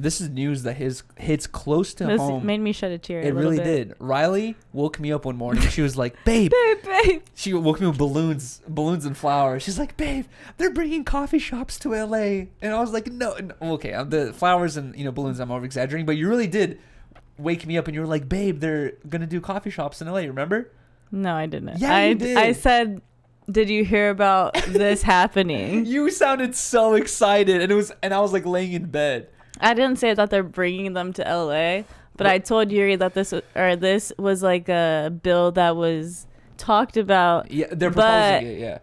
this is news that hits close to This home. made me shed a tear. It really did. Riley woke me up one morning. She was like, "Babe, babe." She woke me with balloons and flowers. She's like, "Babe, they're bringing coffee shops to LA," and I was like, "No, okay, the flowers and balloons. I'm over exaggerating, but you really did wake me up, and you were like, "Babe, they're gonna do coffee shops in LA." Remember? No, I didn't. Yeah, you did. I said, "Did you hear about this happening?" You sounded so excited, and I was like laying in bed. I didn't say that they're bringing them to LA, but I told Yuriy that this was like a bill that was talked about. Yeah, they're proposing it. Yeah.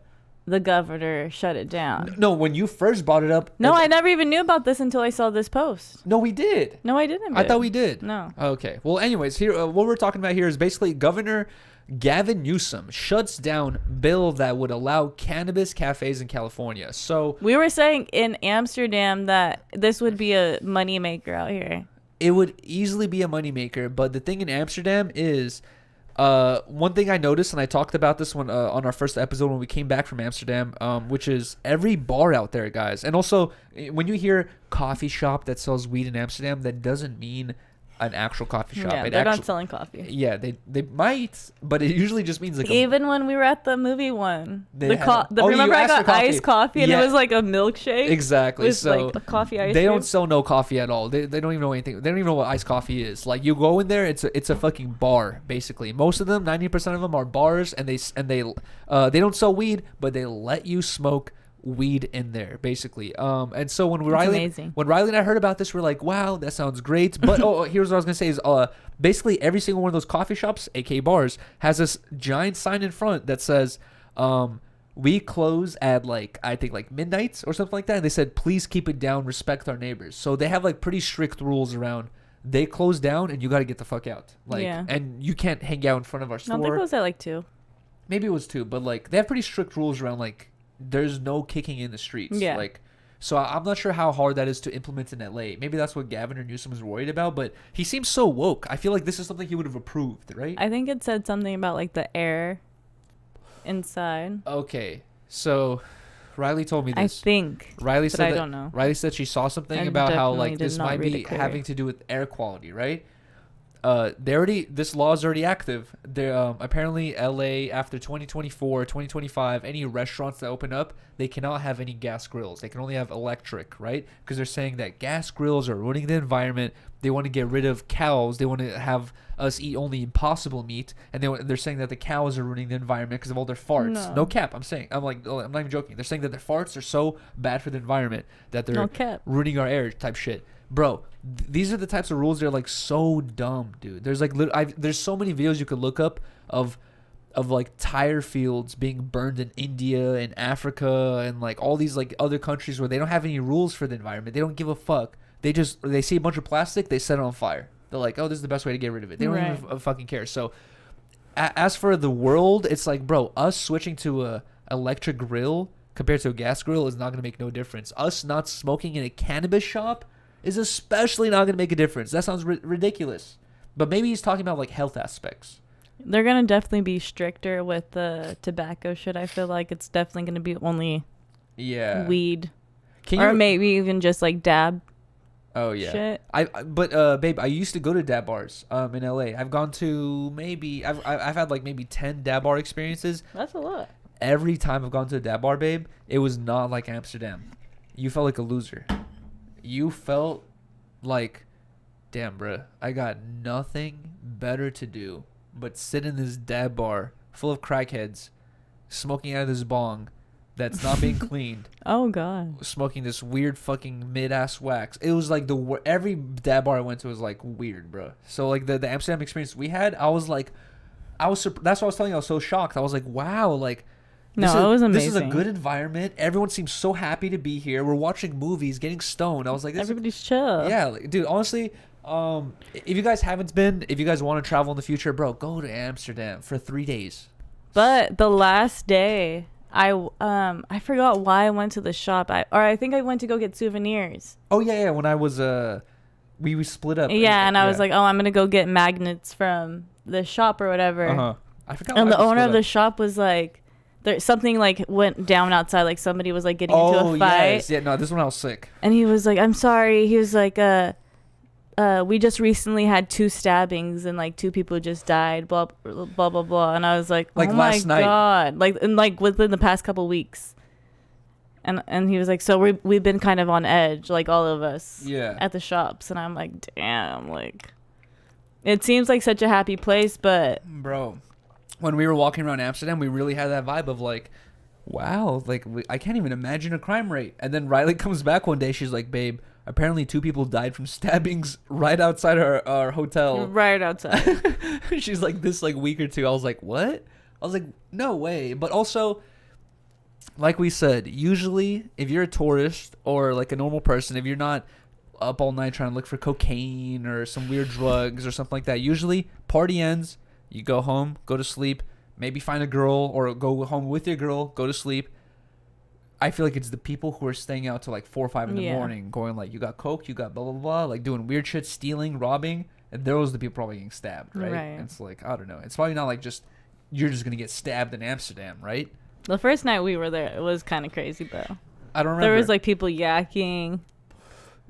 The governor shut it down. No, when you first brought it up. No, I never even knew about this until I saw this post. No, we did. No, I didn't. I thought we did. No. Okay. Well, anyways, here what we're talking about here is basically Governor Gavin Newsom shuts down bill that would allow cannabis cafes in California. So we were saying in Amsterdam that this would be a moneymaker out here. It would easily be a moneymaker, but the thing in Amsterdam is one thing I noticed, and I talked about this one on our first episode when we came back from Amsterdam, which is every bar out there, guys. And also, when you hear coffee shop that sells weed in Amsterdam, that doesn't mean an actual coffee shop. Yeah, they're not selling coffee. Yeah, they might, but it usually just means like even when we were at the movie one, remember I got iced coffee and it was like a milkshake. Exactly. It was so like a coffee ice they cream. don't sell no coffee at all. They don't even know anything. They don't even know what iced coffee is. Like you go in there, it's a fucking bar basically. Most of them, 90% of them are bars, and they don't sell weed, but they let you smoke weed in there basically. And so when Riley and I heard about this, we're like, wow, that sounds great. But here's what I was gonna say is basically every single one of those coffee shops, aka bars, has this giant sign in front that says we close at I think midnight or something like that, and they said please keep it down, respect our neighbors. So they have pretty strict rules around they close down and you got to get the fuck out, and you can't hang out in front of our store. I think it was at 2. Maybe it was 2, but they have pretty strict rules around there's no kicking in the streets. Yeah. So I'm not sure how hard that is to implement in LA. Maybe that's what Gavin or Newsom is worried about, but he seems so woke. I feel like this is something he would have approved, right? I think it said something about the air inside. Okay. So Riley told me this. I think. Riley said I don't know. Riley said she saw something about how this might be having to do with air quality, right? This law is already active. Apparently LA after 2024, 2025, any restaurants that open up, they cannot have any gas grills. They can only have electric, right? Because they're saying that gas grills are ruining the environment. They want to get rid of cows. They want to have us eat only impossible meat, and they're saying that the cows are ruining the environment because of all their farts. No cap. I'm not even joking. They're saying that their farts are so bad for the environment that they're ruining our air type shit. Bro, these are the types of rules that are so dumb, dude. There's there's so many videos you could look up of tire fields being burned in India and Africa and all these other countries where they don't have any rules for the environment. They don't give a fuck. They see a bunch of plastic, they set it on fire. They're like, oh, this is the best way to get rid of it. They don't even fucking care. So as for the world, it's bro, us switching to a electric grill compared to a gas grill is not going to make no difference. Us not smoking in a cannabis shop is especially not going to make a difference. That sounds ridiculous. But maybe he's talking about health aspects. They're going to definitely be stricter with the tobacco shit. I feel like it's definitely going to be only weed. Or maybe even just dab. Oh yeah. Shit. Babe, I used to go to dab bars in LA. I've gone to I've had maybe 10 dab bar experiences. That's a lot. Every time I've gone to a dab bar, babe, it was not like Amsterdam. You felt like a loser. You felt damn, bruh, I got nothing better to do but sit in this dab bar full of crackheads, smoking out of this bong that's not being cleaned. Oh, God. Smoking this weird fucking mid-ass wax. It was every dab bar I went to was weird, bro. So the Amsterdam experience we had, that's what I was telling you. I was so shocked. I was like, wow, it was amazing. This is a good environment. Everyone seems so happy to be here. We're watching movies, getting stoned. I was like, everybody's chill. Yeah, dude, honestly, if you guys haven't been, if you guys want to travel in the future, bro, go to Amsterdam for 3 days. But the last day, I forgot why I went to the shop. I think I went to go get souvenirs. Oh yeah. When I was we split up. Yeah, and I was like, oh, I'm gonna go get magnets from the shop or whatever. I forgot. And the owner of the shop was like, there's something went down outside. Somebody was getting into a fight. Yes. Yeah. No, this one I was sick. And he was like, I'm sorry. He was like, we just recently had 2 stabbings and like 2 people just died, blah blah blah blah. And I was like, oh my god, like within the past couple weeks. And he was like, so we've been kind of on edge, like all of us, at the shops. And I'm like, damn, like it seems like such a happy place, but bro, when we were walking around Amsterdam, we really had that vibe of like, wow, like I can't even imagine a crime rate. And then Riley comes back one day, she's like, babe, apparently 2 people died from stabbings right outside our hotel. Right outside. She's like, this like week or 2. I was like, what? I was like, no way. But also, like we said, usually if you're a tourist or like a normal person, if you're not up all night trying to look for cocaine or some weird drugs or something like that, usually party ends, you go home, go to sleep, maybe find a girl or go home with your girl, go to sleep. I feel like it's the people who are staying out till like 4 or 5 in the morning, going like, you got coke, you got blah, blah, blah, like doing weird shit, stealing, robbing. And those are the people probably getting stabbed, right? And it's like, I don't know. It's probably not like just, you're just going to get stabbed in Amsterdam, right? The first night we were there, it was kind of crazy, though. I don't remember. There was like people yakking.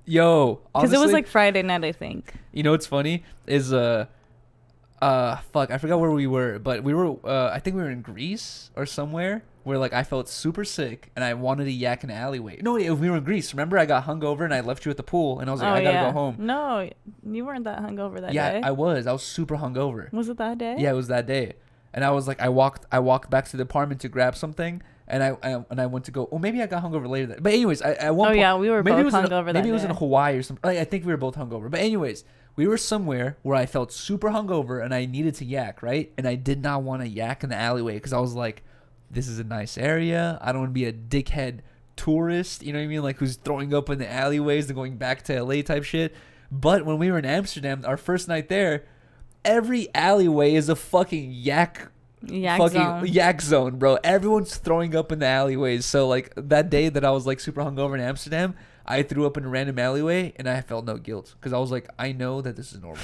Yo, because it was like Friday night, I think. You know what's funny is fuck, I forgot where we were, but we were I think we were in Greece or somewhere where like I felt super sick and I wanted to yak in an alleyway. No, we were in Greece. Remember, I got hungover and I left you at the pool and I was like, I gotta go home. No, you weren't that hungover that day. Yeah, I was super hungover. Was it that day? Yeah, it was that day. And I was like, I walked back to the apartment to grab something. And I went to go. Oh, maybe I got hungover later. But anyways, I won't. Oh yeah, we were both hungover that day. Maybe it was in Hawaii or something. I think we were both hungover. But anyways, we were somewhere where I felt super hungover and I needed to yak, right? And I did not want to yak in the alleyway because I was like, this is a nice area. I don't want to be a dickhead tourist. You know what I mean? Like who's throwing up in the alleyways and going back to LA type shit. But when we were in Amsterdam, our first night there, every alleyway is a fucking yak zone, bro. Everyone's throwing up in the alleyways. So like that day that I was like super hungover in Amsterdam, I threw up in a random alleyway and I felt no guilt because I was like, I know that this is normal.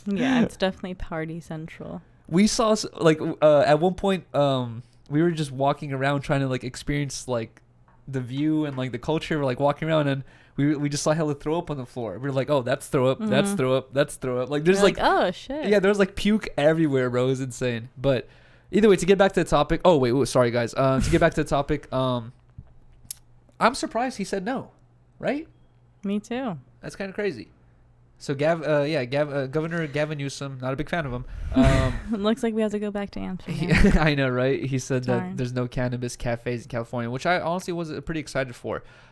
Yeah, it's definitely party central. We saw like at one point we were just walking around trying to like experience like the view and like the culture. We're like walking around and we just saw hella throw up on the floor. We were like, oh, that's throw up, that's throw up, that's throw up. Like there's like oh shit. Yeah, there's like puke everywhere, bro. It was insane. But either way, to get back to the topic. Oh wait, sorry guys. To get back to the topic, I'm surprised he said no. Right? Me too. That's kind of crazy. So Governor Gavin Newsom, not a big fan of him. Looks like we have to go back to Amsterdam. I know, right? He said that there's no cannabis cafes in California, which I honestly was pretty excited for.